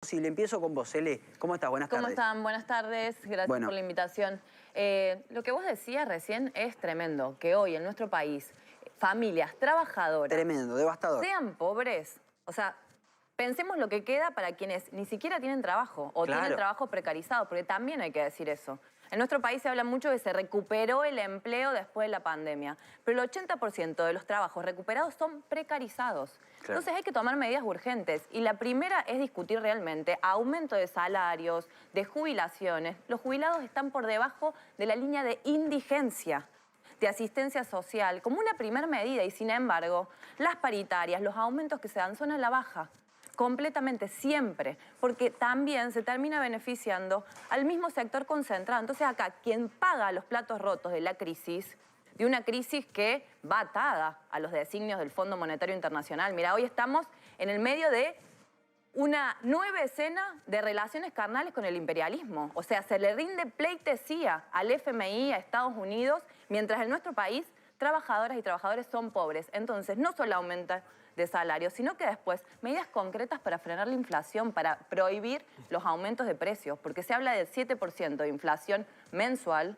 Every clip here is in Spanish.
Si le empiezo con vos, Cele. ¿Cómo estás? Buenas tardes. ¿Cómo están? Buenas tardes. Gracias por la invitación. Lo que vos decías recién es tremendo, que hoy en nuestro país familias trabajadoras... Tremendo, devastador. ...sean pobres. O sea, pensemos lo que queda para quienes ni siquiera tienen trabajo o tienen trabajo precarizado, porque también hay que decir eso. En nuestro país se habla mucho de que se recuperó el empleo después de la pandemia, pero el 80% de los trabajos recuperados son precarizados. Entonces hay que tomar medidas urgentes y la primera es discutir realmente aumento de salarios, de jubilaciones. Los jubilados están por debajo de la línea de indigencia, de asistencia social, como una primera medida y sin embargo las paritarias, los aumentos que se dan son a la baja. Completamente, siempre, porque también se termina beneficiando al mismo sector concentrado. Entonces acá, quien paga los platos rotos de la crisis, de una crisis que va atada a los designios del Fondo Monetario Internacional. Mira, hoy estamos en el medio de una nueva escena de relaciones carnales con el imperialismo. O sea, se le rinde pleitesía al FMI, a Estados Unidos, mientras en nuestro país trabajadoras y trabajadores son pobres. Entonces, no solo aumenta de salarios, sino que después medidas concretas para frenar la inflación, para prohibir los aumentos de precios, porque se habla del 7% de inflación mensual,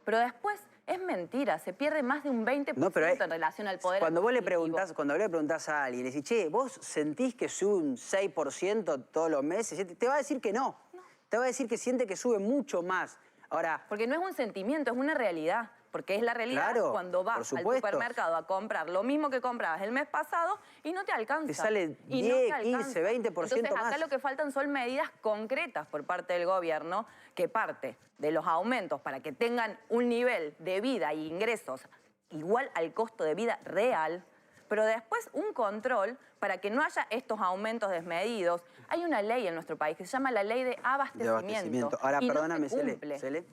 pero después es mentira, se pierde más de un 20% en relación al poder cuando adquisitivo. Cuando le preguntás a alguien, le decís, che, ¿vos sentís que sube un 6% todos los meses? Te va a decir que no. Te va a decir que siente que sube mucho más. Ahora, porque no es un sentimiento, es una realidad. Porque es la realidad cuando vas al supermercado a comprar lo mismo que comprabas el mes pasado y no te alcanza. Te sale 10, 15, 20% más. Entonces acá lo que faltan son medidas concretas por parte del gobierno que parte de los aumentos para que tengan un nivel de vida e ingresos igual al costo de vida real, pero después un control para que no haya estos aumentos desmedidos. Hay una ley en nuestro país que se llama la Ley de Abastecimiento. Ahora, y perdóname, no se cumple. Cele.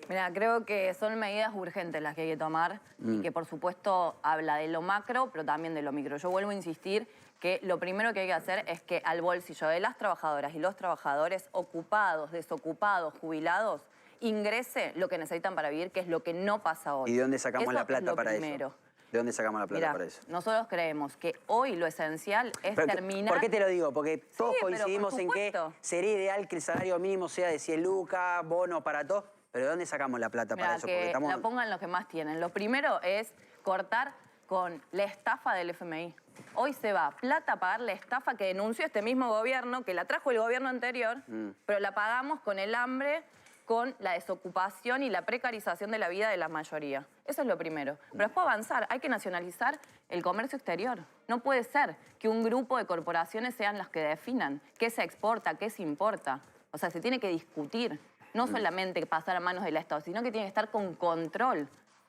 Mira, creo que son medidas urgentes las que hay que tomar y que por supuesto habla de lo macro, pero también de lo micro. Yo vuelvo a insistir que lo primero que hay que hacer es que al bolsillo de las trabajadoras y los trabajadores ocupados, desocupados, jubilados, ingrese lo que necesitan para vivir, que es lo que no pasa hoy. ¿Y de dónde sacamos la plata para eso? ¿De dónde sacamos la plata para eso? Nosotros creemos que hoy lo esencial es terminar... ¿Por qué te lo digo? Porque todos coincidimos en que sería ideal que el salario mínimo sea de 100 lucas, bono para todos. ¿Pero de dónde sacamos la plata para eso? Que la pongan los que más tienen. Lo primero es cortar con la estafa del FMI. Hoy se va plata a pagar la estafa que denunció este mismo gobierno, que la trajo el gobierno anterior, pero la pagamos con el hambre, con la desocupación y la precarización de la vida de la mayoría. Eso es lo primero. Pero después avanzar, hay que nacionalizar el comercio exterior. No puede ser que un grupo de corporaciones sean las que definan qué se exporta, qué se importa. O sea, se tiene que discutir. No solamente pasar a manos del Estado, sino que tiene que estar con control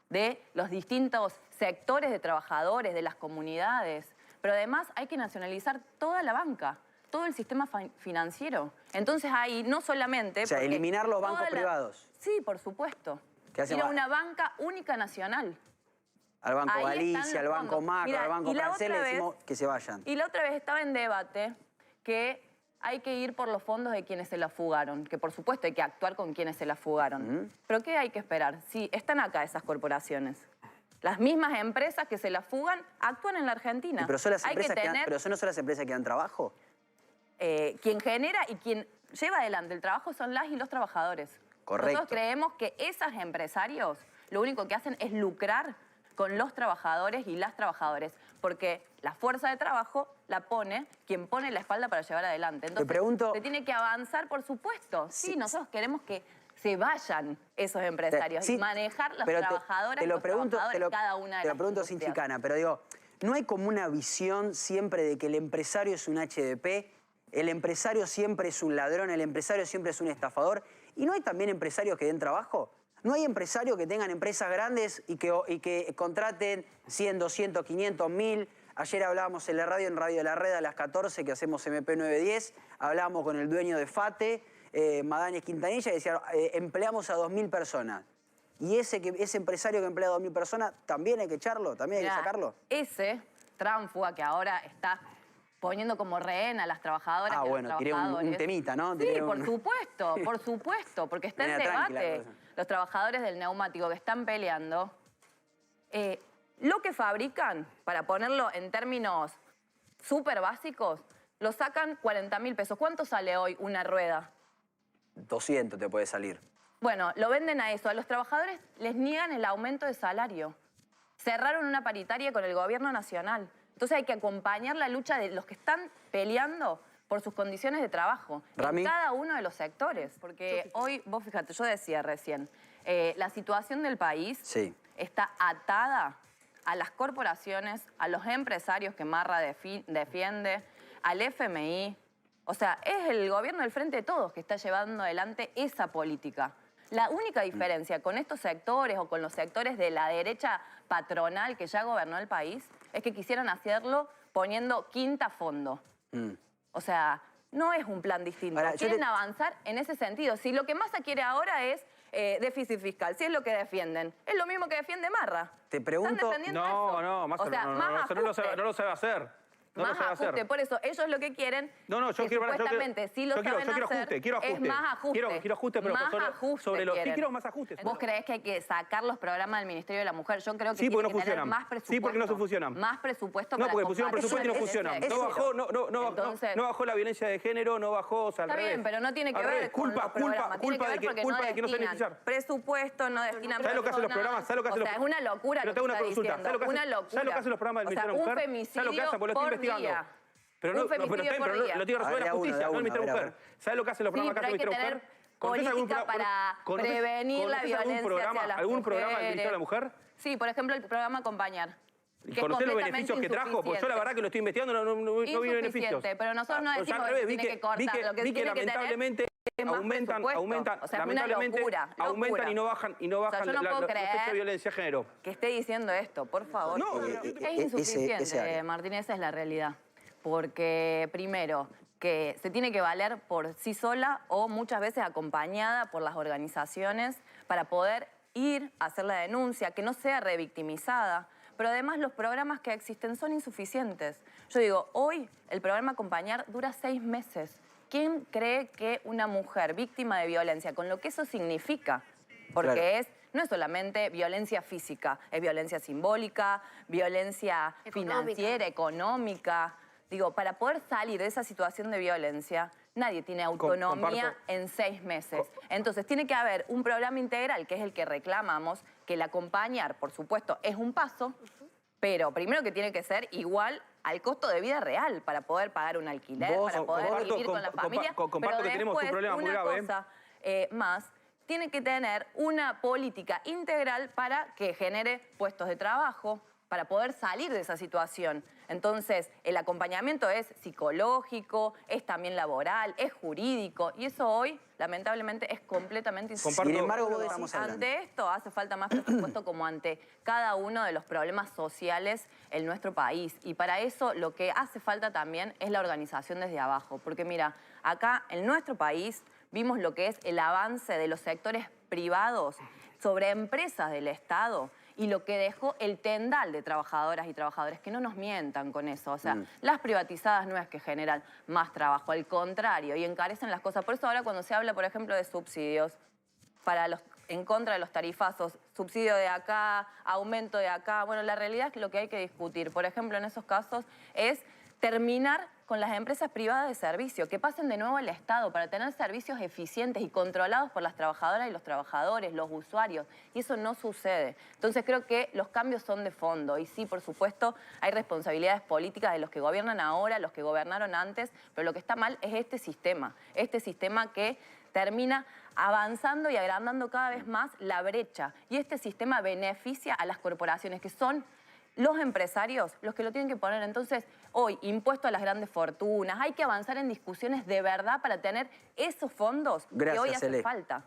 de los distintos sectores de trabajadores, de las comunidades. Pero además hay que nacionalizar toda la banca, todo el sistema financiero. Entonces ahí no solamente... O sea, eliminar los bancos privados. Sí, por supuesto. Ir a una banca única nacional. Al Banco Galicia, al Banco Macro, al Banco Francés le decimos que se vayan. Y la otra vez estaba en debate que hay que ir por los fondos de quienes se la fugaron, que por supuesto hay que actuar con quienes se la fugaron. Pero ¿qué hay que esperar? Si están acá esas corporaciones. Las mismas empresas que se la fugan actúan en la Argentina. ¿Pero son, ¿pero no son las empresas que dan trabajo? Quien genera y quien lleva adelante el trabajo son las y los trabajadores. Correcto. Nosotros creemos que esos empresarios lo único que hacen es lucrar con los trabajadores y las trabajadoras, porque la fuerza de trabajo la pone quien pone la espalda para llevar adelante. Entonces, se tiene que avanzar, por supuesto. Sí, nosotros queremos que se vayan esos empresarios y manejar las trabajadoras y los trabajadores cada una de las Te lo pregunto sin chicana, pero digo, ¿no hay como una visión siempre de que el empresario es un HDP, el empresario siempre es un ladrón, el empresario siempre es un estafador? ¿Y no hay también empresarios que den trabajo? ¿No hay empresarios que tengan empresas grandes y que contraten 100, 200, 500, 1000? Ayer hablábamos en Radio de la Red a las 14, que hacemos MP 910. Hablábamos con el dueño de FATE, Madanes Quintanilla, y decía, empleamos a 2000 personas. ¿Y ese empresario que emplea a 2000 personas, también hay que echarlo? ¿También hay que sacarlo? Ese tránfuga que ahora está poniendo como rehén a las trabajadoras y bueno, tiré un temita, ¿no? Sí, por supuesto, porque está en debate los trabajadores del neumático que están peleando. Lo que fabrican, para ponerlo en términos súper básicos, lo sacan 40.000 pesos. ¿Cuánto sale hoy una rueda? 200 te puede salir. Bueno, lo venden a eso. A los trabajadores les niegan el aumento de salario. Cerraron una paritaria con el gobierno nacional. Entonces hay que acompañar la lucha de los que están peleando por sus condiciones de trabajo Rami. en cada uno de los sectores. Porque hoy, vos fíjate, yo decía recién, la situación del país está atada a las corporaciones, a los empresarios que Marra defiende, al FMI. O sea, es el gobierno del Frente de Todos que está llevando adelante esa política. La única diferencia con estos sectores o con los sectores de la derecha patronal que ya gobernó el país es que quisieran hacerlo poniendo quinta a fondo. O sea, no es un plan distinto. Ahora, quieren avanzar en ese sentido. Si lo que Massa quiere ahora es déficit fiscal, si es lo que defienden, es lo mismo que defiende Marra. Te pregunto... No, Massa no lo sabe hacer. No más ajuste, por eso ellos lo que quieren yo quiero supuestamente sí lo saben hacer quiero ajuste. Es más ajuste. Quiero ajuste, pero sobre los que quiero más ajustes. ¿Vos creés que hay que sacar los programas del Ministerio de la Mujer? Yo creo que sí, porque tiene que tener más presupuesto. Sí, porque no funcionan. Más presupuesto no, para porque pusieron presupuesto y no funcionan. No bajó la violencia de género, no bajó, o sea, está bien, pero no tiene que ver con los programas. Culpa de que no se necesitan presupuesto, no destinan ¿sabes lo que hacen los programas? ¿Sabes lo que hacen los programas? Es una locura lo que está diciendo. Una locura. ¿Sabes lo que hacen los programas del Ministerio de la Mujer? Un femicidio por día. Pero lo tiene que resolver la justicia, no el Ministerio de la Mujer. ¿Sabes lo que hacen los programas acá del Ministerio de la Mujer? Política para prevenir la violencia hacia las ¿Algún programa del Ministerio de la Mujer? Sí, por ejemplo, el programa Acompañar. ¿Y conocés los beneficios que trajo? Porque yo la verdad que lo estoy investigando, no vi beneficios. Pero nosotros no decimos que tiene que cortar. Lo que tiene que lamentablemente aumentan, o sea, lamentablemente aumentan y no bajan los hechos de violencia de género. Que esté diciendo esto, por favor. No, es insuficiente, Martín, esa es la realidad. Porque, primero, que se tiene que valer por sí sola o muchas veces acompañada por las organizaciones para poder ir a hacer la denuncia, que no sea revictimizada. Pero además los programas que existen son insuficientes. Yo digo, hoy el programa Acompañar dura 6 meses. ¿Quién cree que una mujer víctima de violencia, con lo que eso significa? Porque no es solamente violencia física, es violencia simbólica, violencia financiera, económica. Digo, para poder salir de esa situación de violencia, nadie tiene autonomía en 6 meses. Entonces, tiene que haber un programa integral, que es el que reclamamos, que el Acompañar, por supuesto, es un paso, pero primero que tiene que ser igual al costo de vida real para poder pagar un alquiler, para poder vivir con la familia. Comparto que tenemos un problema muy grave. Cosa más, tiene que tener una política integral para que genere puestos de trabajo, para poder salir de esa situación. Entonces, el acompañamiento es psicológico, es también laboral, es jurídico, y eso hoy, lamentablemente, es completamente insuficiente. Sin embargo, vos estamos ante esto hace falta más presupuesto como ante cada uno de los problemas sociales en nuestro país. Y para eso lo que hace falta también es la organización desde abajo. Porque mira, acá en nuestro país vimos lo que es el avance de los sectores privados sobre empresas del Estado y lo que dejó el tendal de trabajadoras y trabajadores, que no nos mientan con eso. O sea, las privatizadas no es que generan más trabajo, al contrario, y encarecen las cosas. Por eso ahora cuando se habla, por ejemplo, de subsidios en contra de los tarifazos, subsidio de acá, aumento de acá, bueno, la realidad es que lo que hay que discutir, por ejemplo, en esos casos, es terminar con las empresas privadas de servicio, que pasen de nuevo al Estado para tener servicios eficientes y controlados por las trabajadoras y los trabajadores, los usuarios, y eso no sucede. Entonces creo que los cambios son de fondo, y sí, por supuesto, hay responsabilidades políticas de los que gobiernan ahora, los que gobernaron antes, pero lo que está mal es este sistema que termina avanzando y agrandando cada vez más la brecha, y este sistema beneficia a las corporaciones, que son los empresarios los que lo tienen que poner. Entonces, hoy, impuesto a las grandes fortunas, hay que avanzar en discusiones de verdad para tener esos fondos que hoy hacen falta.